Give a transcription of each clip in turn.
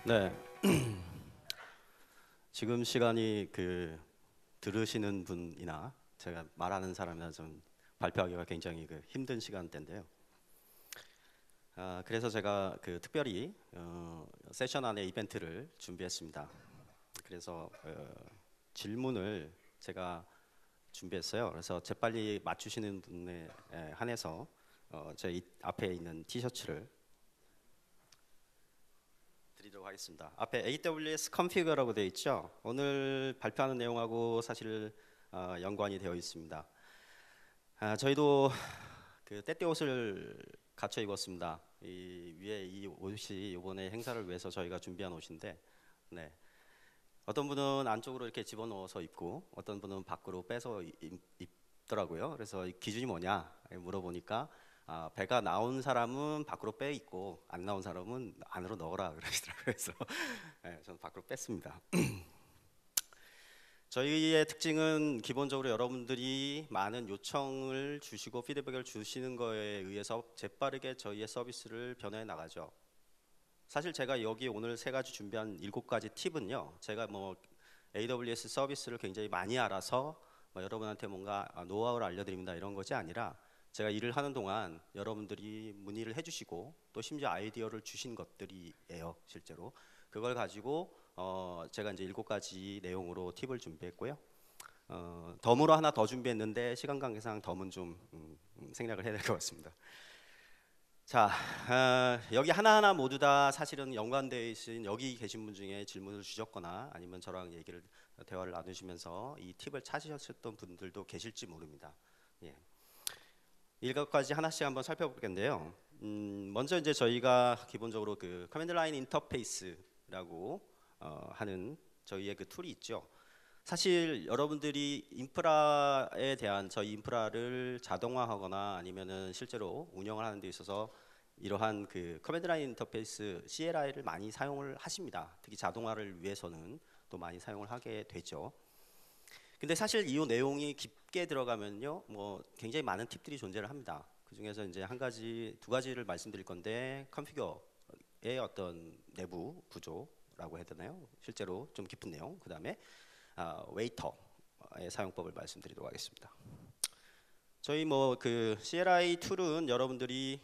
네, 지금 시간이 들으시는 분이나 제가 말하는 사람이나 좀 발표하기가 굉장히 힘든 시간대인데요. 그래서 제가 특별히 세션 안에 이벤트를 준비했습니다. 그래서 질문을 제가 준비했어요. 그래서 재빨리 맞추시는 분에 한해서 제 앞에 있는 티셔츠를 드리도록 하겠습니다. 앞에 AWS Configure라고 되어 있죠. 오늘 발표하는 내용하고 사실 연관이 되어 있습니다. 저희도 때때 옷을 갖춰 입었습니다. 이 위에 이 옷이 이번에 행사를 위해서 저희가 준비한 옷인데, 네. 어떤 분은 안쪽으로 이렇게 집어넣어서 입고, 어떤 분은 밖으로 빼서 입더라고요. 그래서 이 기준이 뭐냐 물어보니까 배가 나온 사람은 밖으로 빼 입고 안 나온 사람은 안으로 넣어라 그러시더라고요. 그래서 네, 저는 밖으로 뺐습니다. 저희의 특징은 기본적으로 여러분들이 많은 요청을 주시고 피드백을 주시는 거에 의해서 재빠르게 저희의 서비스를 변해 나가죠. 사실 제가 여기 오늘 세 가지 준비한 7가지 팁은요, 제가 AWS 서비스를 굉장히 많이 알아서 여러분한테 뭔가 노하우를 알려드립니다 이런 것이 아니라, 제가 일을 하는 동안 여러분들이 문의를 해주시고 또 심지어 아이디어를 주신 것들이에요. 실제로 그걸 가지고 제가 이제 7가지 내용으로 팁을 준비했고요. 덤으로 하나 더 준비했는데 시간 관계상 덤은 좀 생략을 해야 될 것 같습니다. 자, 여기 하나하나 모두 다 사실은 연관되어 있으신 여기 계신 분 중에 질문을 주셨거나 아니면 저랑 대화를 나누시면서 이 팁을 찾으셨던 분들도 계실지 모릅니다. 예. 7가지 하나씩 한번 살펴볼 텐데요. 먼저 이제 저희가 기본적으로 커맨드 라인 인터페이스라고 하는 저희의 툴이 있죠. 사실 여러분들이 인프라에 대한 저희 인프라를 자동화하거나 아니면은 실제로 운영을 하는 데 있어서 이러한 커맨드 라인 인터페이스 CLI를 많이 사용을 하십니다. 특히 자동화를 위해서는 또 많이 사용을 하게 되죠. 근데 사실 이 내용이 깊게 들어가면요, 굉장히 많은 팁들이 존재를 합니다. 그 중에서 이제 두 가지를 말씀드릴 건데, 컨피규어의 어떤 내부 구조라고 해야 되나요? 실제로 좀 깊은 내용. 그 다음에 웨이터의 사용법을 말씀드리도록 하겠습니다. 저희 CLI 툴은 여러분들이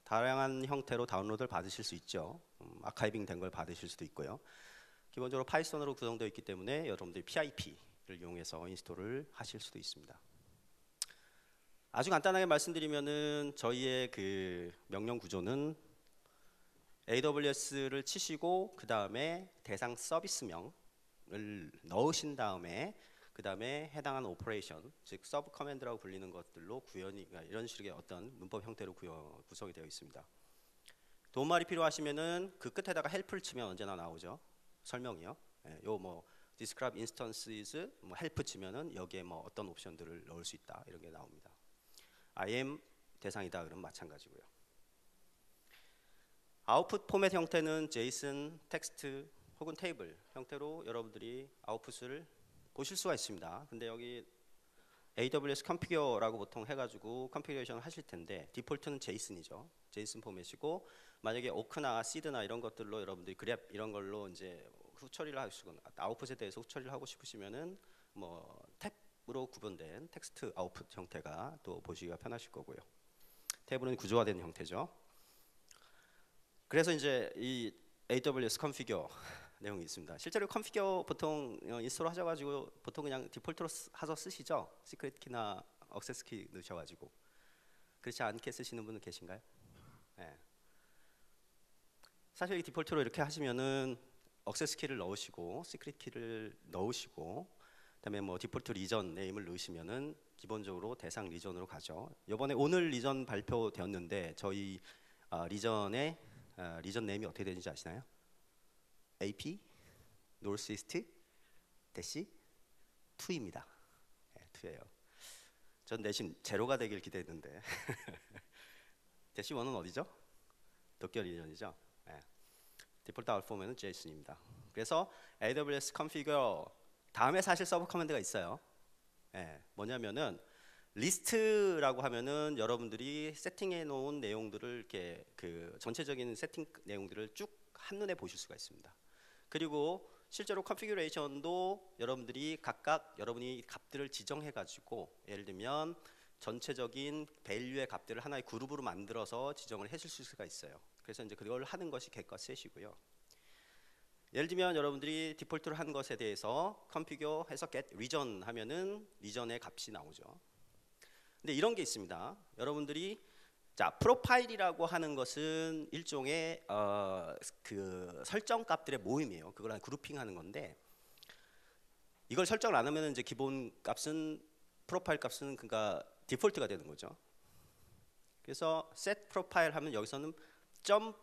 다양한 형태로 다운로드를 받으실 수 있죠. 아카이빙 된 걸 받으실 수도 있고요. 기본적으로 파이썬으로 구성되어 있기 때문에 여러분들이 PIP를 이용해서 인스톨을 하실 수도 있습니다. 아주 간단하게 말씀드리면은 저희의 명령 구조는 AWS를 치시고 그 다음에 대상 서비스명을 넣으신 다음에 그 다음에 해당하는 오퍼레이션, 즉 서브 커맨드라고 불리는 것들로 이런 식의 어떤 문법 형태로 구성이 되어 있습니다. 도움말이 필요하시면은 그 끝에다가 help를 치면 언제나 나오죠. 설명이요. describe instances help 치면은 여기에 어떤 옵션들을 넣을 수 있다 이런 게 나옵니다. I am 대상이다 그러면 마찬가지고요. 아웃풋 포맷 형태는 JSON, 텍스트 혹은 테이블 형태로 여러분들이 아웃풋을 보실 수가 있습니다. 근데 여기 AWS Configure라고 보통 해가지고 컨피그레이션 하실 텐데 디폴트는 JSON이죠. JSON 포맷이고, 만약에 오크나 시드나 이런 것들로 여러분들이 그랩 이런 걸로 이제 후처리를 하시거나 아웃풋에 대해서 후처리를 하고 싶으시면은 탭으로 구분된 텍스트 아웃풋 형태가 또 보시기가 편하실 거고요. 탭은 구조화된 형태죠. 그래서 이제 이 AWS Configure 내용이 있습니다. 실제로 컨피규어 보통 인스톨 하셔가지고 보통 그냥 디폴트로 하서 쓰시죠. 시크릿 키나 액세스 키 넣으셔가지고. 그렇지 않게 쓰시는 분은 계신가요? 네. 사실 디폴트로 이렇게 하시면은 액세스 키를 넣으시고 시크릿 키를 넣으시고 그다음에 디폴트 리전 네임을 넣으시면은 기본적으로 대상 리전으로 가죠. 이번에 오늘 리전 발표되었는데 저희 리전의 리전 네임이 어떻게 되는지 아시나요? AP 노스이스트 대시 2입니다. 네, 2예요. 전 내심 제로가 되길 기대했는데 대시 1은 어디죠? 도쿄 리전이죠. 네. 디폴트 아웃폼은 JSON입니다. 그래서 AWS Configure 다음에 사실 서브 커맨드가 있어요. 네, 뭐냐면은 리스트라고 하면은 여러분들이 세팅해 놓은 내용들을 이렇게 전체적인 세팅 내용들을 쭉 한눈에 보실 수가 있습니다. 그리고 실제로 컨피규레이션도 여러분들이 각각 여러분이 값들을 지정해 가지고 예를 들면 전체적인 밸류의 값들을 하나의 그룹으로 만들어서 지정을 해줄 수가 있어요. 그래서 이제 그걸 하는 것이 get 셋이고요. 예를 들면 여러분들이 디폴트로 한 것에 대해서 configure 해서 get region 하면은 리전의 값이 나오죠. 근데 이런 게 있습니다. 여러분들이 자, 프로파일이라고 하는 것은 일종의 그 설정 값들의 모임이에요. 그걸 한 그룹핑하는 건데 이걸 설정을 안 하면 이제 기본 값은 프로파일 값은 그러니까 디폴트가 되는 거죠. 그래서 set profile 하면 여기서는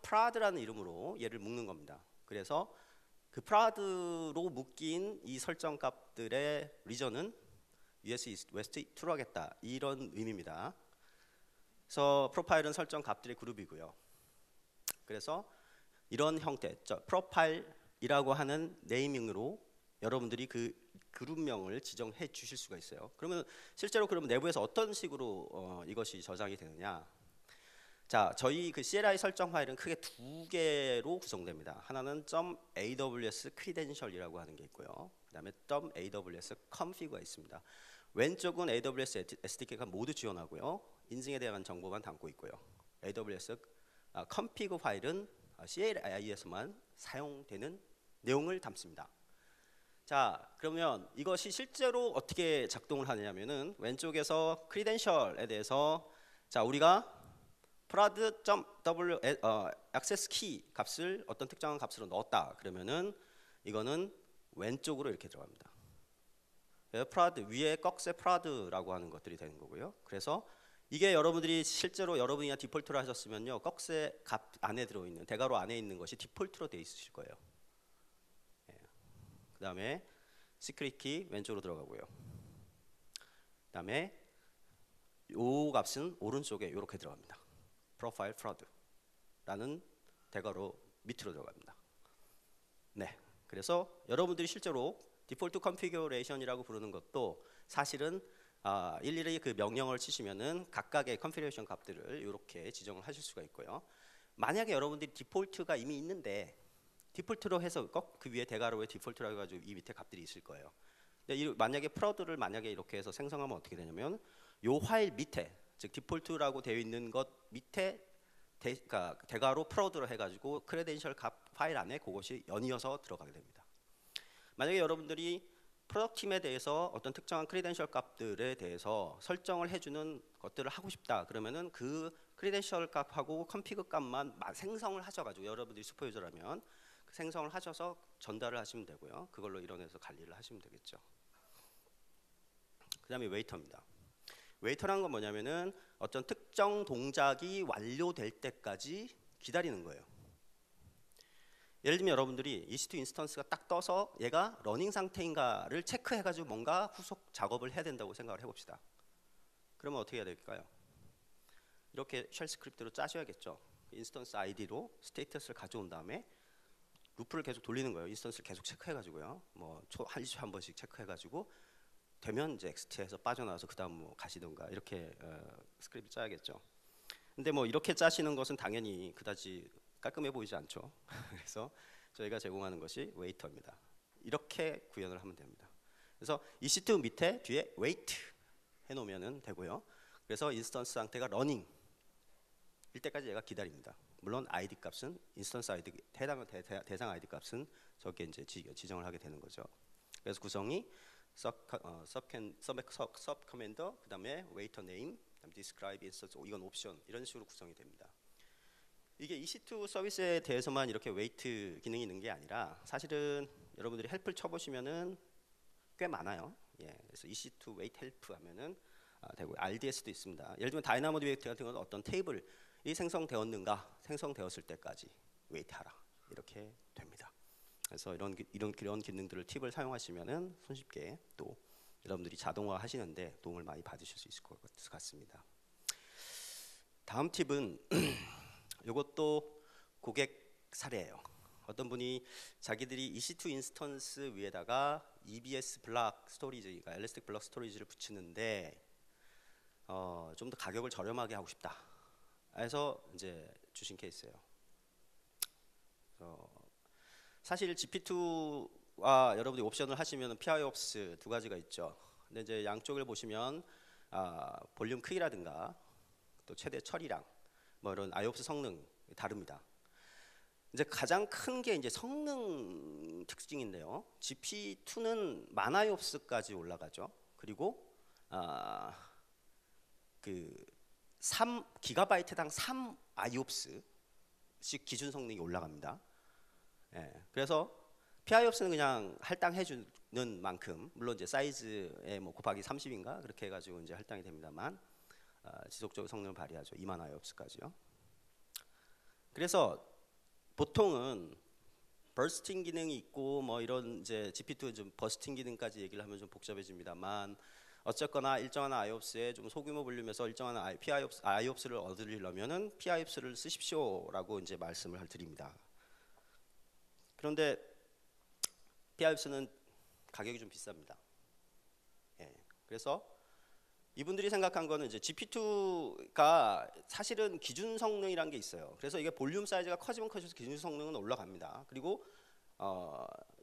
.prod라는 이름으로 얘를 묶는 겁니다. 그래서 그 prod로 묶인 이 설정 값들의 리전은 US East, West 2로 하겠다 이런 의미입니다. 그래서 프로파일은 설정 값들의 그룹이고요. 그래서 이런 형태, 프로파일이라고 하는 네이밍으로 여러분들이 그 그룹명을 지정해 주실 수가 있어요. 그러면 실제로 그러면 내부에서 어떤 식으로 이것이 저장이 되느냐? 자, 저희 그 CLI 설정 파일은 크게 두 개로 구성됩니다. 하나는 .aws credential이라고 하는 게 있고요. 그다음에 .aws config가 있습니다. 왼쪽은 AWS SDK가 모두 지원하고요. 인증에 대한 정보만 담고 있고요. AWS config 파일은 CLI에서만 사용되는 내용을 담습니다. 자, 그러면 이것이 실제로 어떻게 작동을 하냐면은 왼쪽에서 credential에 대해서 자, 우리가 prod.w access key 값을 어떤 특정한 값으로 넣었다. 그러면은 이거는 왼쪽으로 이렇게 들어갑니다. prod 위에 꺽쇠 prod라고 하는 것들이 되는 거고요. 그래서 이게 여러분들이 실제로 여러분이 디폴트로 하셨으면요, 꺽쇠 값 안에 들어있는 대괄호 안에 있는 것이 디폴트로 돼 있으실 거예요. 그 다음에 시크릿 키 왼쪽으로 들어가고요. 그 다음에 요 값은 오른쪽에 이렇게 들어갑니다. 프로파일 프로드라는 대괄호 밑으로 들어갑니다. 네, 그래서 여러분들이 실제로 디폴트 컨피규레이션이라고 부르는 것도 사실은 일일이 그 명령어를 치시면은 각각의 컨피규레이션 값들을 이렇게 지정을 하실 수가 있고요. 만약에 여러분들이 디폴트가 이미 있는데 디폴트로 해서 꼭 그 위에 대괄호에 디폴트로 해가지고 이 밑에 값들이 있을 거예요. 근데 만약에 프로드를 만약에 이렇게 해서 생성하면 어떻게 되냐면 요 파일 밑에 즉 디폴트라고 되어 있는 것 밑에 그러니까 대괄호 프로드로 해가지고 크레덴셜 값 파일 안에 그것이 연이어서 들어가게 됩니다. 만약에 여러분들이 프로덕트 팀에 대해서 어떤 특정한 크레덴셜 값들에 대해서 설정을 해주는 것들을 하고 싶다 그러면은 그 크레덴셜 값하고 컨피그 값만 생성을 하셔가지고 여러분들이 슈퍼유저라면 생성을 하셔서 전달을 하시면 되고요. 그걸로 이뤄내서 관리를 하시면 되겠죠. 그 다음에 웨이터입니다. 웨이터라는 건 뭐냐면은 어떤 특정 동작이 완료될 때까지 기다리는 거예요. 예를 들면 여러분들이 EC2 인스턴스가 딱 떠서 얘가 러닝 상태인가를 체크해가지고 뭔가 후속 작업을 해야 된다고 생각을 해봅시다. 그러면 어떻게 해야 될까요? 이렇게 쉘 스크립트로 짜셔야겠죠. 인스턴스 아이디로 스테이터스를 가져온 다음에 루프를 계속 돌리는 거예요. 인스턴스를 계속 체크해가지고요. 뭐 한 1초에 한 번씩 체크해가지고 되면 이제 엑스트에서 빠져나와서 그 다음 뭐 가시던가 이렇게 스크립트 짜야겠죠. 근데 뭐 이렇게 짜시는 것은 당연히 그다지 깔끔해 보이지 않죠. 그래서 저희가 제공하는 것이 웨이터입니다. 이렇게 구현을 하면 됩니다. 그래서 EC2 밑에 뒤에 wait 해놓으면 되고요. 그래서 인스턴스 상태가 러닝 일 때까지 얘가 기다립니다. 물론 ID 값은 인스턴스 ID 해당 대상 ID 값은 저게 이제 지정을 하게 되는 거죠. 그래서 구성이 sub 커맨더 그다음에 waiter name 그다음에 describe instance 이건 옵션 이런 식으로 구성이 됩니다. 이게 EC2 서비스에 대해서만 이렇게 웨이트 기능이 있는 게 아니라 사실은 여러분들이 헬프를 쳐보시면은 꽤 많아요. 예, 그래서 EC2 웨이트 헬프 하면은 되고 RDS도 있습니다. 예를 들면 다이나모 웨이트 같은 경우는 어떤 테이블이 생성되었는가 생성되었을 때까지 웨이트하라 이렇게 됩니다. 그래서 이런 기능들을 팁을 사용하시면은 손쉽게 또 여러분들이 자동화 하시는데 도움을 많이 받으실 수 있을 것 같습니다. 다음 팁은 이것도 고객 사례예요. 어떤 분이 자기들이 EC2 인스턴스 위에다가 EBS 블록 스토리지, 그러니까 엘리스틱 블록 스토리지를 붙이는데 좀 더 가격을 저렴하게 하고 싶다. 해서 이제 주신 케이스예요. 그래서 사실 GP2와 여러분들이 옵션을 하시면 PIOPS 두 가지가 있죠. 근데 이제 양쪽을 보시면 볼륨 크기라든가 또 최대 처리량 뭐 이런 IOPS 성능 다릅니다. 이제 가장 큰 게 이제 성능 특징인데요. GP2는 만 IOPS까지 올라가죠. 그리고 그 3 기가바이트당 3 IOPS씩 기준 성능이 올라갑니다. 예, 그래서 PIOPS는 그냥 할당해 주는 만큼, 물론 이제 사이즈에 뭐 곱하기 30인가 그렇게 해가지고 이제 할당이 됩니다만 지속적으로 성능을 발휘하죠. 2만 IOPS까지요. 그래서 보통은 버스팅 기능이 있고 뭐 이런 이제 GP2 좀 버스팅 기능까지 얘기를 하면 좀 복잡해집니다만 어쨌거나 일정한 IOPS에 좀 소규모 볼륨에서 일정한 IOPS를 얻으려면은 PIOPS를 쓰십시오라고 이제 말씀을 드립니다. 그런데 PIOPS는 가격이 좀 비쌉니다. 예, 그래서 이분들이 생각한 거는 이제 GP2가 사실은 기준 성능이란 게 있어요. 그래서 이게 볼륨 사이즈가 커지면 커질수록 기준 성능은 올라갑니다. 그리고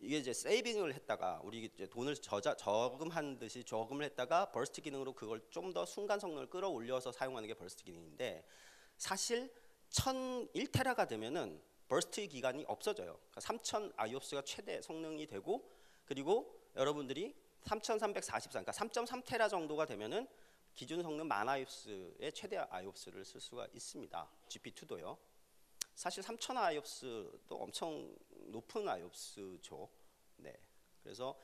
이게 이제 세이빙을 했다가 우리 이제 돈을 저금한 듯이 저금을 했다가 버스트 기능으로 그걸 좀 더 순간 성능을 끌어올려서 사용하는 게 버스트 기능인데 사실 1001테라가 되면은 버스트 기간이 없어져요. 그러니까 3000 IOPS가 최대 성능이 되고 그리고 여러분들이 3344, 그러니까 3.3테라 정도가 되면은 기준 성능 만 IOPS의 최대 IOPS를 쓸 수가 있습니다. GP2도요. 사실 3000 IOPS도 엄청 높은 IOPS죠. 네. 그래서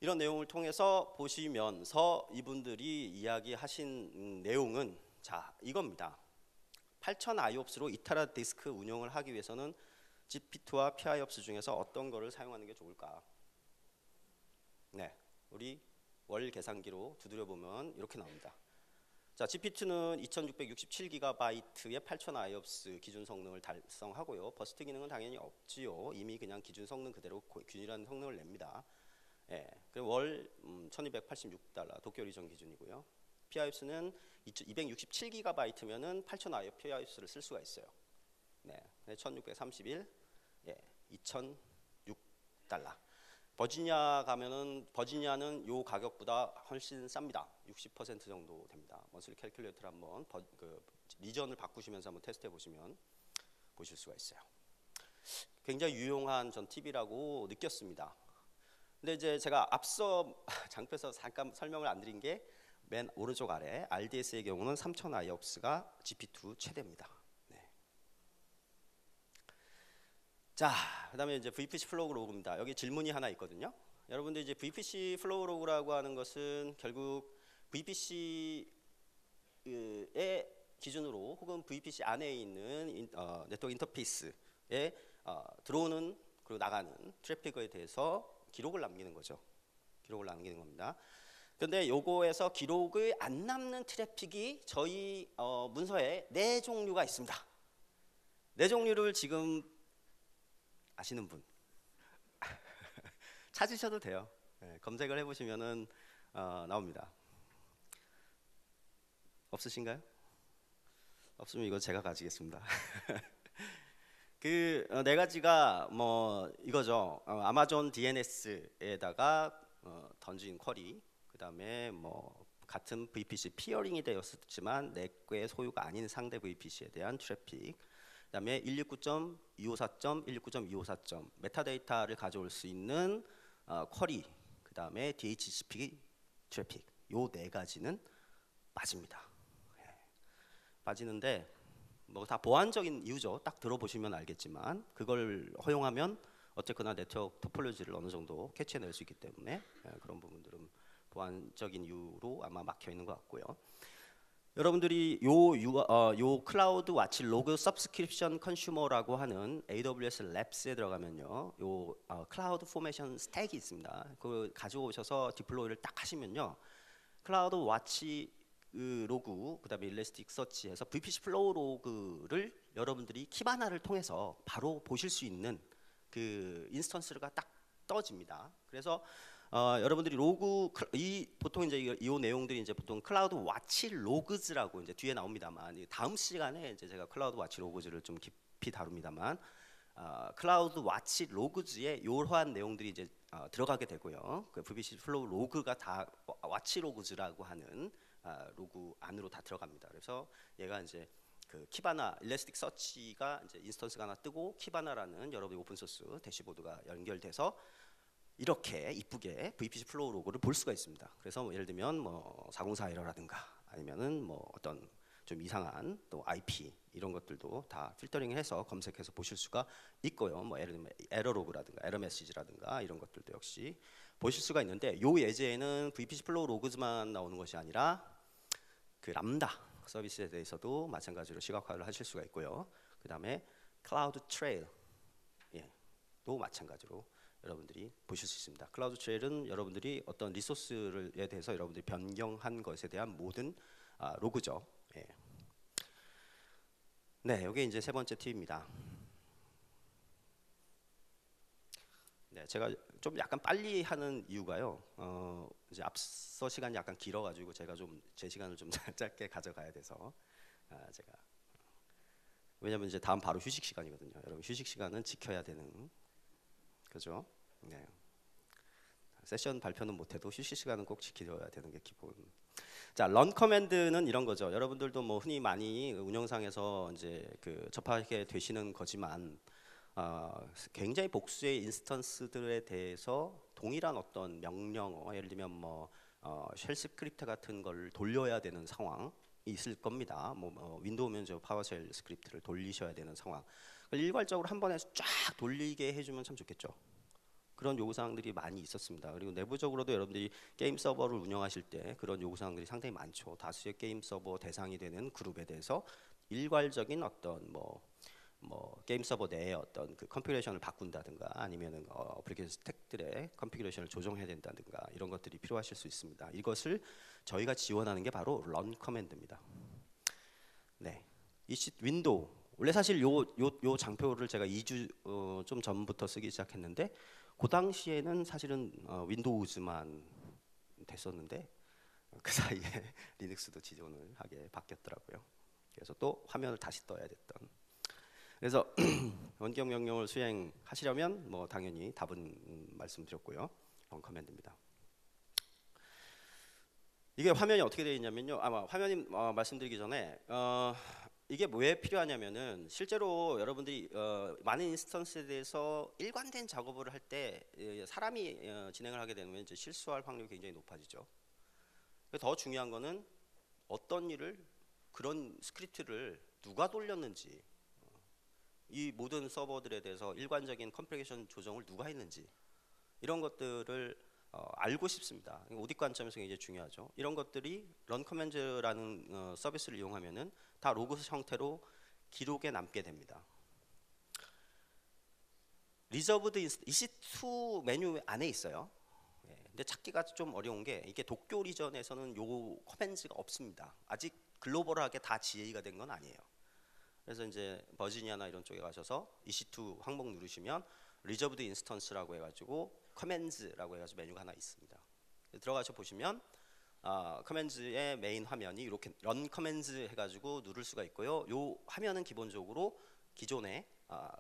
이런 내용을 통해서 보시면서 이분들이 이야기하신 내용은 자 이겁니다. 8000 IOPS로 2테라 디스크 운영을 하기 위해서는 GP2와 PIOPS 중에서 어떤 거를 사용하는 게 좋을까? 네, 우리 월 계산기로 두드려 보면 이렇게 나옵니다. 자, GP2는 2667GB의 8000 IOPS 기준 성능을 달성하고요. 버스트 기능은 당연히 없지요. 이미 그냥 기준 성능 그대로 균일한 성능을 냅니다. 예, 월 $1286 도쿄 리전 기준이고요. PIOPS는 267GB면은 8000 PIOPS를 쓸 수가 있어요. 네, 1631, 예, $2006. 버지니아 가면은 버지니아는 요 가격보다 훨씬 쌉니다. 60% 정도 됩니다. 먼슬리 캘큘레이터를 한번 리전을 바꾸시면서 한번 테스트해 보시면 보실 수가 있어요. 굉장히 유용한 전 팁이라고 느꼈습니다. 근데 이제 제가 앞서 장표에서 잠깐 설명을 안 드린 게 맨 오른쪽 아래 RDS의 경우는 3000 IOPS가 GP2 최대입니다. 네. 자, 그다음에 이제 VPC 플로우 로그입니다. 여기 질문이 하나 있거든요. 여러분들 이제 VPC 플로우 로그라고 하는 것은 결국 VPC의 기준으로 혹은 VPC 안에 있는 네트워크 인터페이스에 들어오는 그리고 나가는 트래픽에 대해서 기록을 남기는 거죠. 기록을 남기는 겁니다. 그런데 요거에서 기록을 안 남는 트래픽이 저희 문서에 4종류가 있습니다. 4종류를 지금 아시는 분 찾으셔도 돼요. 네, 검색을 해보시면은 나옵니다. 없으신가요? 없으면 이거 제가 가지겠습니다. 그 4가지가 뭐 이거죠. 아마존 DNS에다가 던진 쿼리, 그 다음에 뭐 같은 VPC 피어링이 되었지만 내qu의 소유가 아닌 상대 VPC에 대한 트래픽, 그 다음에 169.254.169.254. 메타데이터를 가져올 수 있는 쿼리, 그 다음에 DHCP 트래픽, 요 4가지는 빠집니다. 빠지는데 뭐 다 보안적인 이유죠. 딱 들어보시면 알겠지만 그걸 허용하면 어쨌거나 네트워크 토폴로지를 어느 정도 캐치해낼 수 있기 때문에 그런 부분들은 보안적인 이유로 아마 막혀 있는 것 같고요. 여러분들이 요 클라우드 와치 로그 서브스크립션 컨슈머라고 하는 AWS 랩스에 들어가면요, 요 클라우드 포메이션 스택이 있습니다. 그걸 가지고 오셔서 디플로이를 딱 하시면요, 클라우드 와치 로그, 그다음에 일레스틱 서치에서 VPC 플로우 로그를 여러분들이 키바나를 통해서 바로 보실 수 있는 그 인스턴스가 딱 떠집니다. 그래서 여러분들이 로그 보통 이제 이 내용들이 이제 보통 클라우드 와치 로그즈라고 이제 뒤에 나옵니다만 다음 시간에 이제 제가 클라우드 와치 로그즈를 좀 깊이 다룹니다만 클라우드 와치 로그즈에 이러한 내용들이 이제 들어가게 되고요. 그 VPC 플로우 로그가 다 와치 로그즈라고 하는 로그 안으로 다 들어갑니다. 그래서 얘가 이제 그 키바나 일레스틱 서치가 이제 인스턴스가 하나 뜨고 키바나라는 여러분의 오픈 소스 대시보드가 연결돼서 이렇게 이쁘게 VPC 플로우 로그를 볼 수가 있습니다. 그래서 뭐 예를 들면 뭐 404 에러라든가 아니면은 뭐 어떤 좀 이상한 또 IP 이런 것들도 다 필터링을 해서 검색해서 보실 수가 있고요. 뭐 예를 들면 에러 로그라든가 에러 메시지라든가 이런 것들도 역시 보실 수가 있는데 요 예제에는 VPC 플로우 로그즈만 나오는 것이 아니라 그 람다 서비스에 대해서도 마찬가지로 시각화를 하실 수가 있고요. 그 다음에 클라우드 트레일 또 마찬가지로 여러분들이 보실 수 있습니다. 클라우드 트레일은 여러분들이 어떤 리소스에 대해서 여러분들이 변경한 것에 대한 모든 로그죠. 예. 네, 이게 이제 세 번째 팁입니다. 네, 제가 좀 약간 빨리 하는 이유가요. 이제 앞서 시간이 약간 길어가지고 제가 좀 제 시간을 좀 짧게 가져가야 돼서 제가 왜냐면 이제 다음 바로 휴식 시간이거든요. 여러분 휴식 시간은 지켜야 되는 그죠? 네. 세션 발표는 못해도 휴식 시간은 꼭 지켜야 되는 게 기본. 자, 런 커맨드는 이런 거죠. 여러분들도 뭐 흔히 많이 운영상에서 이제 그 접하게 되시는 거지만 굉장히 복수의 인스턴스들에 대해서 동일한 어떤 명령, 예를 들면 뭐 쉘 스크립트 같은 걸 돌려야 되는 상황이 있을 겁니다. 윈도우면 저 파워쉘 스크립트를 돌리셔야 되는 상황. 일괄적으로 한 번에 쫙 돌리게 해주면 참 좋겠죠. 그런 요구사항들이 많이 있었습니다. 그리고 내부적으로도 여러분들이 게임 서버를 운영하실 때 그런 요구사항들이 상당히 많죠. 다수의 게임 서버 대상이 되는 그룹에 대해서 일괄적인 어떤 뭐 게임 서버 내에 어떤 그 컨피그레이션을 바꾼다든가 아니면은 어플리케이션 스택들의 컨피그레이션을 조정해야 된다든가 이런 것들이 필요하실 수 있습니다. 이것을 저희가 지원하는 게 바로 런 커맨드입니다. 네, 윈도우 원래 사실 요 장표를 제가 2주 좀 전부터 쓰기 시작했는데 그 당시에는 사실은 윈도우즈만 됐었는데 그 사이에 리눅스도 지원을 하게 바뀌었더라고요. 그래서 또 화면을 다시 떠야 됐던. 그래서 원격 명령을 수행하시려면 뭐 당연히 답은 말씀드렸고요. 런 커맨드입니다. 이게 화면이 어떻게 되어 있냐면요. 아마 화면이 말씀드리기 전에 이게 왜 필요하냐면은 실제로 여러분들이 많은 인스턴스에 대해서 일관된 작업을 할 때 사람이 진행을 하게 되면 이제 실수할 확률이 굉장히 높아지죠. 더 중요한 거는 어떤 일을 그런 스크립트를 누가 돌렸는지 이 모든 서버들에 대해서 일관적인 컨피그레이션 조정을 누가 했는지 이런 것들을 알고 싶습니다. 오딕 관점에서 굉장히 중요하죠. 이런 것들이 런 커맨드라는 서비스를 이용하면은 다 로그 형태로 기록에 남게 됩니다. 리저브드 EC2 메뉴 안에 있어요. 근데 찾기가 좀 어려운 게 이게 도쿄 리전에서는 요 커맨드가 없습니다. 아직 글로벌하게 다 GA가 된 건 아니에요. 그래서 이제 버지니아나 이런 쪽에 가셔서 EC2 항목 누르시면 리저브드 인스턴스라고 해가지고 커맨드라고 해가지고 메뉴가 하나 있습니다. 들어가서 보시면 커맨드의 메인 화면이 이렇게 런 커맨드 해가지고 누를 수가 있고요. 요 화면은 기본적으로 기존에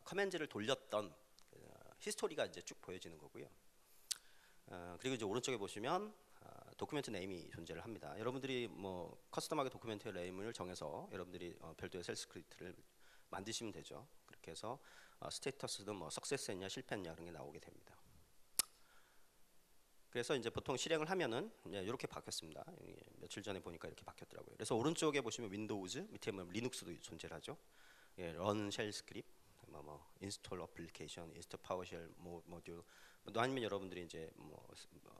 커맨드를 돌렸던 히스토리가 이제 쭉 보여지는 거고요. 그리고 이제 오른쪽에 보시면 도큐멘트 네임이 존재를 합니다. 여러분들이 뭐 커스텀하게 도큐멘트 네임을 정해서 여러분들이 별도의 셀 스크립트를 만드시면 되죠. 그렇게 해서 스테이터스도 뭐 석세스했냐 실패했냐 그런 게 나오게 됩니다. 그래서 이제 보통 실행을 하면은 이렇게 바뀌었습니다. 며칠 전에 보니까 이렇게 바뀌었더라고요. 그래서 오른쪽에 보시면 윈도우즈, 밑에 보면 리눅스도 존재하죠. 런 쉘 스크립트, 인스톨 어플리케이션, 인스톨 파워쉘 모듈, 아니면 여러분들이 이제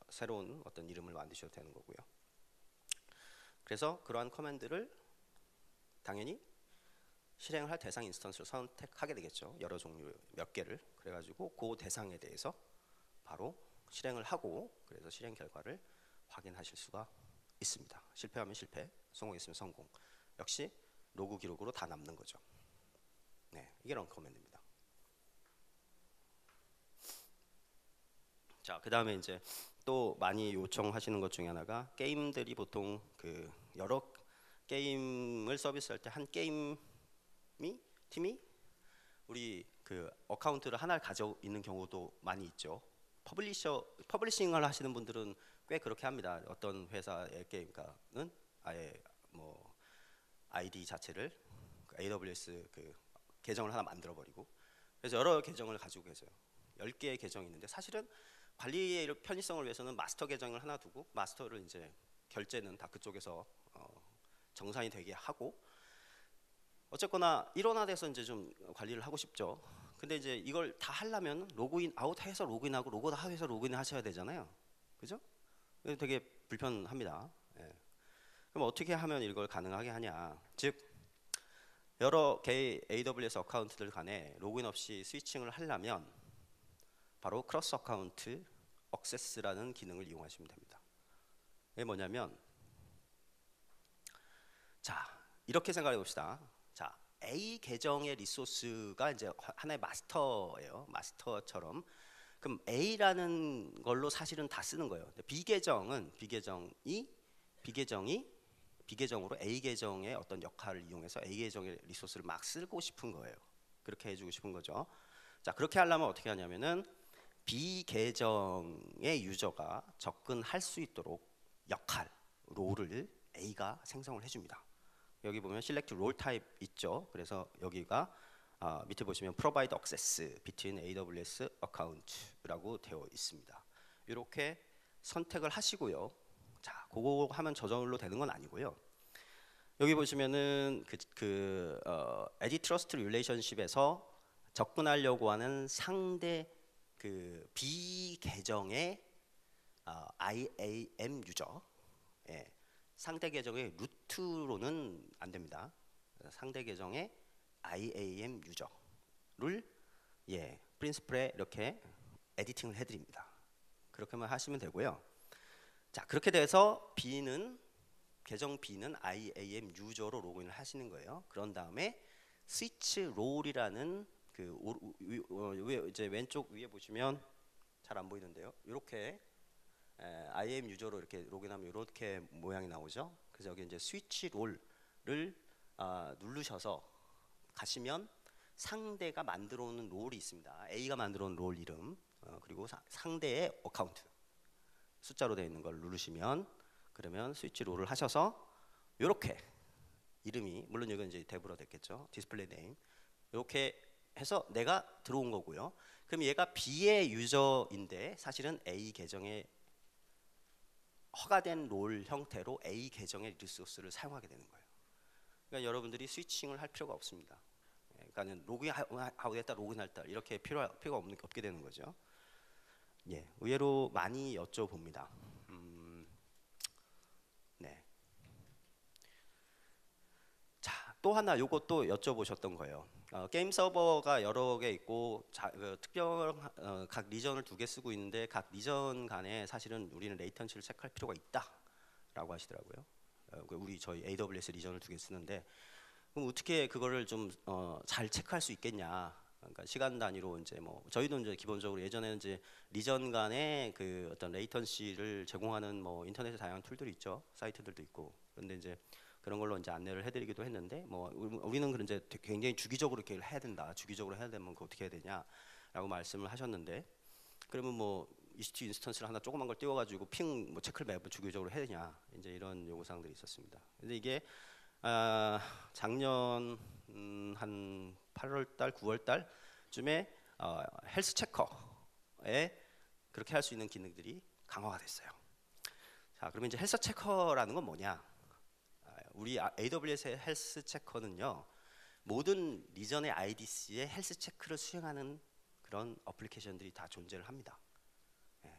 새로운 어떤 이름을 만드셔도 되는 거고요. 그래서 그러한 커맨드를 당연히 실행을 할 대상 인스턴스를 선택하게 되겠죠. 여러 종류 몇 개를. 그래가지고 그 대상에 대해서 바로 실행을 하고 그래서 실행 결과를 확인하실 수가 있습니다. 실패하면 실패, 성공했으면 성공. 역시 로그 기록으로 다 남는 거죠. 네, 이게 런 커맨드입니다. 자, 그 다음에 이제 또 많이 요청하시는 것 중에 하나가 게임들이 보통 그 여러 게임을 서비스할 때 한 게임이 팀이 우리 그 어카운트를 하나를 가지고 있는 경우도 많이 있죠. 퍼블리싱을 하시는 분들은 꽤 그렇게 합니다. 어떤 회사의 게임가는 아예 뭐 아이디 자체를 그 AWS 그 계정을 하나 만들어 버리고, 그래서 여러 계정을 가지고 계세요. 10개의 계정이 있는데 사실은 관리의 편의성을 위해서는 마스터 계정을 하나 두고 마스터를 이제 결제는 다 그쪽에서 정산이 되게 하고, 어쨌거나 일원화돼서 이제 좀 관리를 하고 싶죠. 근데 이제 이걸 다 하려면 로그인 아웃해서 로그인하고 로그아웃 해서 로그인 하셔야 되잖아요. 그죠? 되게 불편합니다. 예. 그럼 어떻게 하면 이걸 가능하게 하냐? 즉 여러 개의 AWS 어카운트들 간에 로그인 없이 스위칭을 하려면 바로 크로스 어카운트 액세스라는 기능을 이용하시면 됩니다. 이게 뭐냐면, 자 이렇게 생각해 봅시다. 자 A 계정의 리소스가 이제 하나의 마스터예요. 마스터처럼. 그럼 A라는 걸로 사실은 다 쓰는 거예요. B 계정은 B계정으로 A 계정의 어떤 역할을 이용해서 A 계정의 리소스를 막 쓰고 싶은 거예요. 그렇게 해주고 싶은 거죠. 자 그렇게 하려면 어떻게 하냐면은 B 계정의 유저가 접근할 수 있도록 역할, 롤을 A가 생성을 해줍니다. 여기 보면 select role type 있죠. 그래서 여기가 밑에 보시면 provide access between AWS account라고 되어 있습니다. 이렇게 선택을 하시고요. 자, 그거 하면 저절로 되는 건 아니고요. 여기 보시면은 edit trust relationship에서 접근하려고 하는 상대 그 B 계정의 IAM 유저, 예, 상대 계정의 루트로는 안 됩니다. 상대 계정의 IAM 유저를 프린시플에 이렇게 에디팅을 해드립니다. 그렇게만 하시면 되고요. 자 그렇게 돼서 계정 B는 IAM 유저로 로그인을 하시는 거예요. 그런 다음에 스위치 롤이라는 이제 왼쪽 위에 보시면 잘 안 보이는데요. 이렇게 IAM 유저로 이렇게 로그인하면 이렇게 모양이 나오죠. 그래서 여기 이제 스위치 롤을 누르셔서 가시면 상대가 만들어 놓은 롤이 있습니다. A가 만들어 놓은 롤 이름, 그리고 상대의 어카운트 숫자로 되어 있는 걸 누르시면, 그러면 스위치 롤을 하셔서 이렇게 이름이, 물론 이건 이제 탭으로 됐겠죠. 디스플레이 네임 이렇게 해서 내가 들어온 거고요. 그럼 얘가 B의 유저인데 사실은 A 계정에 허가된 롤 형태로 A 계정의 리소스를 사용하게 되는 거예요. 그러니까 여러분들이 스위칭을 할 필요가 없습니다. 그러니까는 로그인하고 했다 로그인할 때 이렇게 필요가 없게 되는 거죠. 예, 의외로 많이 여쭤봅니다. 네. 자, 또 하나 요것도 여쭤보셨던 거예요. 게임 서버가 여러 개 있고 특별 각 리전을 2개 쓰고 있는데 각 리전 간에 사실은 우리는 레이턴시를 체크할 필요가 있다라고 하시더라고요. 저희 AWS 리전을 2개 쓰는데 그럼 어떻게 그거를 좀 잘 체크할 수 있겠냐? 그러니까 시간 단위로 이제 뭐 저희도 이제 기본적으로 예전에는 이제 리전 간의 그 어떤 레이턴시를 제공하는 뭐 인터넷에 다양한 툴들이 있죠. 사이트들도 있고. 그런데 이제 그런 걸로 이제 안내를 해드리기도 했는데, 뭐 우리는 그런 이제 굉장히 주기적으로 이렇게 해야 된다. 주기적으로 해야 되면 그 어떻게 해야 되냐라고 말씀을 하셨는데, 그러면 뭐 EC2 인스턴스를 하나 조그만 걸 띄워가지고 핑 뭐 체크를 매번 주기적으로 해야 되냐, 이제 이런 요구사항들이 있었습니다. 근데 이게 작년 한 8월달, 9월달쯤에 헬스 체커에 그렇게 할 수 있는 기능들이 강화가 됐어요. 자, 그러면 이제 헬스 체커라는 건 뭐냐? 우리 AWS의 헬스 체커는요, 모든 리전의 IDC의 헬스 체크를 수행하는 그런 어플리케이션들이 다 존재를 합니다.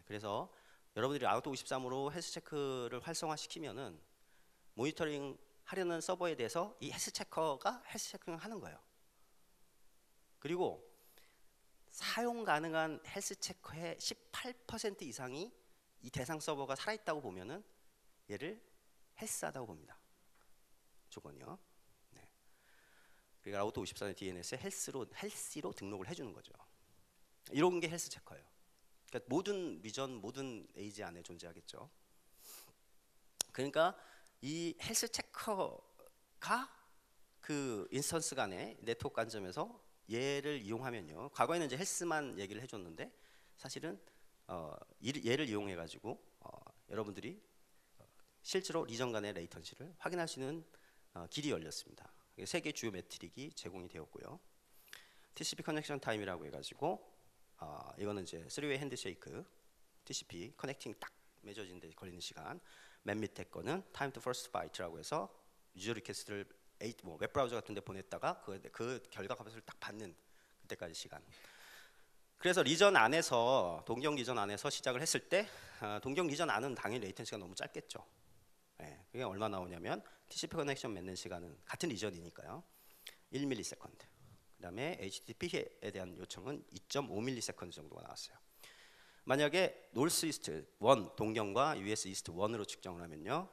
그래서 여러분들이 아우토53으로 헬스 체크를 활성화시키면은 모니터링 하려는 서버에 대해서 이 헬스 체커가 헬스 체크를 하는 거예요. 그리고 사용 가능한 헬스 체커의 18% 이상이 이 대상 서버가 살아있다고 보면은 얘를 헬스하다고 봅니다. 조건이요. 네. 그러니까 아우토54의 DNS에 헬시로 등록을 해주는 거죠. 이런 게 헬스 체커예요. 그러니까 모든 리전, 모든 에이지 안에 존재하겠죠. 그러니까 이 헬스 체커가 그 인스턴스 간의 네트워크 관점에서 얘를 이용하면요. 과거에는 이제 헬스만 얘기를 해줬는데 사실은 얘를 이용해 가지고 여러분들이 실제로 리전 간의 레이턴시를 확인할 수 있는 길이 열렸습니다. 세 개 주요 매트릭이 제공이 되었고요. TCP 커넥션 타임이라고 해가지고 이거는 이제 3웨이 핸드쉐이크 TCP 커넥팅 딱 맺어진 데 걸리는 시간. 맨 밑에 거는 time to first byte라고 해서 유저 리퀘스트를 웹브라우저 같은 데 보냈다가 그 결과 값을 딱 받는 그때까지 시간. 그래서 리전 안에서 동경 리전 안에서 시작을 했을 때 동경 리전 안은 당연히 레이턴시가 너무 짧겠죠. 네, 그게 얼마 나오냐면 TCP 커넥션 맺는 시간은 같은 리전이니까요. 1ms. 그다음에 HTTP에 대한 요청은 2.5ms 정도가 나왔어요. 만약에 노스 이스트 1 동경과 US 이스트 1으로 측정을 하면요.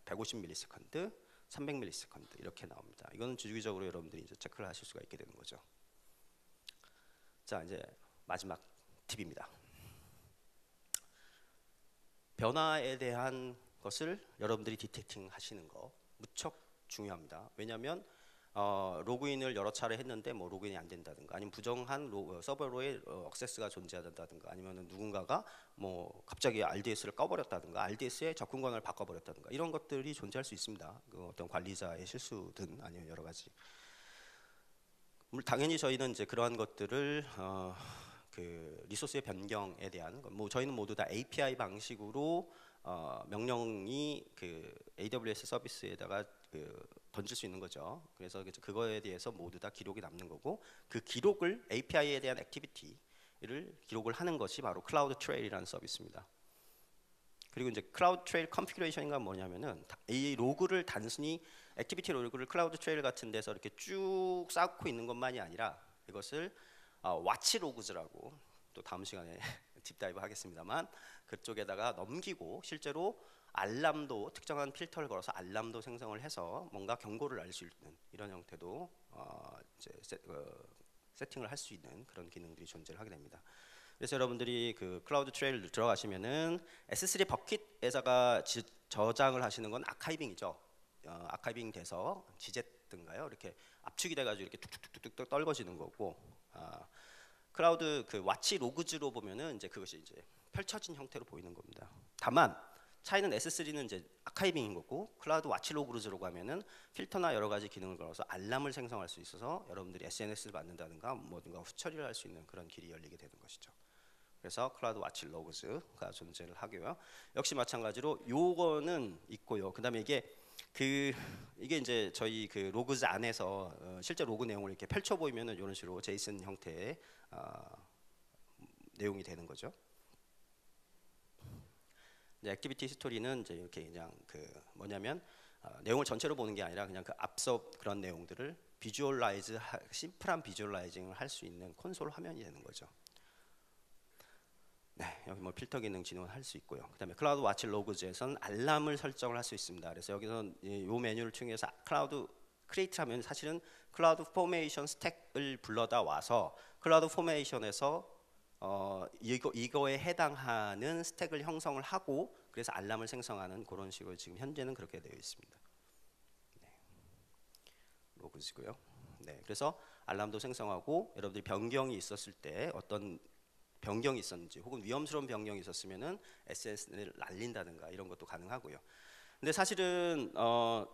150ms, 300ms 이렇게 나옵니다. 이거는 주기적으로 여러분들이 이제 체크를 하실 수가 있게 되는 거죠. 자, 이제 마지막 팁입니다. 변화에 대한 것을 여러분들이 디텍팅 하시는 거 무척 중요합니다. 왜냐하면 로그인을 여러 차례 했는데 뭐 로그인이 안 된다든가 아니면 부정한 서버로의 액세스가 존재한다든가 아니면 누군가가 뭐 갑자기 RDS를 꺼버렸다든가 RDS의 접근권을 바꿔버렸다든가 이런 것들이 존재할 수 있습니다. 그 어떤 관리자의 실수든 아니면 여러 가지. 당연히 저희는 이제 그러한 것들을 그 리소스의 변경에 대한 뭐 저희는 모두 다 API 방식으로 명령이 그 AWS 서비스에다가 던질 수 있는 거죠. 그래서 그거에 대해서 모두 다 기록이 남는 거고 그 기록을 API에 대한 액티비티를 기록을 하는 것이 바로 클라우드 트레일이라는 서비스입니다. 그리고 이제 클라우드 트레일 컨피그레이션인가 뭐냐면은 이 로그를 단순히 액티비티 로그를 클라우드 트레일 같은 데서 이렇게 쭉 쌓고 있는 것만이 아니라 이것을 와치 로그즈라고 또 다음 시간에 딥다이브 하겠습니다만 그쪽에다가 넘기고 실제로 알람도 특정한 필터를 걸어서 알람도 생성을 해서 뭔가 경고를 알 수 있는 이런 형태도 이제 세팅을 할 수 있는 그런 기능들이 존재를 하게 됩니다. 그래서 여러분들이 그 클라우드 트레일 들어가시면은 S3 버킷에다가 저장을 하시는 건 아카이빙이죠. 아카이빙 돼서 지제든가요 이렇게 압축이 돼가지고 이렇게 툭툭툭툭 떨궈지는 거고 클라우드 그 와치 로그즈로 보면은 이제 그것이 이제 펼쳐진 형태로 보이는 겁니다. 다만 차이는 S3는 이제 아카이빙인 거고 클라우드 와치 로그즈로 가면은 필터나 여러 가지 기능을 걸어서 알람을 생성할 수 있어서 여러분들이 SNS를 받는다든가 뭐든가 후처리를 할 수 있는 그런 길이 열리게 되는 것이죠. 그래서 클라우드 와치 로그즈가 존재를 하고요. 역시 마찬가지로 요거는 있고요. 그다음에 이게 이제 저희 그 로그즈 안에서 실제 로그 내용을 이렇게 펼쳐 보이면은 이런 식으로 제이슨 형태의 내용이 되는 거죠. 이제 액티비티 스토리는 이제 이렇게 그냥 그 뭐냐면 내용을 전체로 보는 게 아니라 그냥 그 앞서 그런 내용들을 심플한 비주얼라이징을 할 수 있는 콘솔 화면이 되는 거죠. 네, 여기 뭐 필터 기능 진행을 할 수 있고요. 그다음에 클라우드 와치 로그즈에서는 알람을 설정을 할 수 있습니다. 그래서 여기서 이 메뉴를 통해서 클라우드 크리에이트 하면 사실은 클라우드 포메이션 스택을 불러다 와서 클라우드 포메이션에서 이거에 해당하는 스택을 형성을 하고 그래서 알람을 생성하는 그런 식으로 지금 현재는 그렇게 되어 있습니다. 네. 로그즈고요. 네, 그래서 알람도 생성하고 여러분들이 변경이 있었을 때 어떤 변경이 있었는지 혹은 위험스러운 변경이 있었으면은 SNS를 날린다든가 이런 것도 가능하고요. 근데 사실은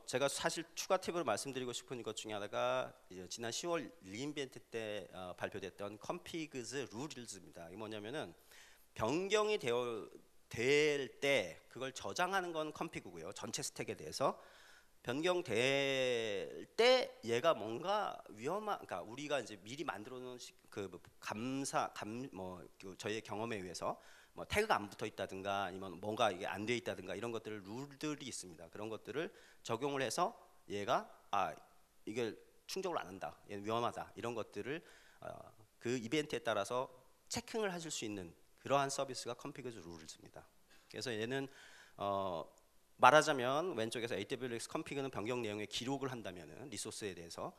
제가 사실 추가 팁으로 말씀드리고 싶은 것 중에 하나가 지난 10월 리인벤트 때 발표됐던 컨피그즈 룰즈입니다. 이게 뭐냐면은 변경이 될 때 그걸 저장하는 건 컨피그고요. 전체 스택에 대해서 변경될 때 얘가 뭔가 그러니까 우리가 이제 미리 만들어 놓은 저희의 경험에 의해서 뭐 태그가 안 붙어 있다든가 아니면 뭔가 이게 안 돼 있다든가 이런 것들을 룰들이 있습니다. 그런 것들을 적용을 해서 얘가 이게 충족을 안 한다, 얘는 위험하다 이런 것들을 그 이벤트에 따라서 체킹을 하실 수 있는 그러한 서비스가 컨피그즈 룰즈입니다. 그래서 얘는 말하자면 왼쪽에서 AWS 컨피그는 변경 내용의 기록을 한다면은 리소스에 대해서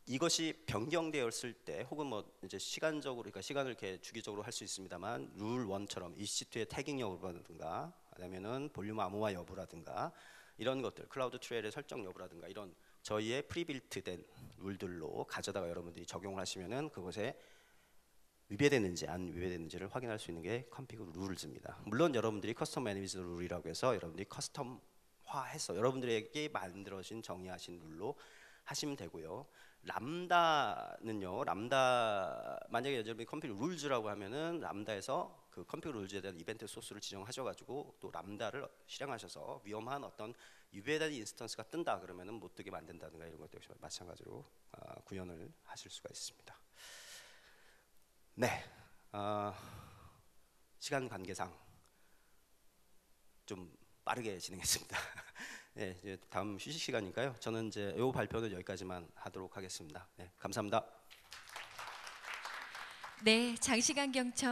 이것이 변경되었을 때 혹은 뭐 이제 시간적으로 그러니까 시간을 이렇게 주기적으로 할 수 있습니다만 룰 1처럼 EC2의 태깅 여부라든가 아니면은 볼륨 암호화 여부라든가 이런 것들 클라우드 트레일의 설정 여부라든가 이런 저희의 프리빌트된 룰들로 가져다가 여러분들이 적용을 하시면은 그것에 위배되는지 안 위배되는지를 확인할 수 있는 게 config 룰즈입니다. 물론 여러분들이 커스텀 매니지 룰이라고 해서 여러분들이 커스텀화해서 여러분들에게 만들어진 정의하신 룰로 하시면 되고요. 람다는요. 람다 만약에 여러분이 config 룰즈라고 하면은 람다에서 그 config 룰즈에 대한 이벤트 소스를 지정하셔가지고 또 람다를 실행하셔서 위험한 어떤 위배된 인스턴스가 뜬다 그러면은 못 뜨게 만든다든가 이런 것도 역시 마찬가지로 구현을 하실 수가 있습니다. 네, 시간 관계상 좀 빠르게 진행했습니다. 네, 이제 다음 휴식 시간이니까요. 저는 이제 이 발표는 여기까지만 하도록 하겠습니다. 네, 감사합니다. 네, 장시간 경청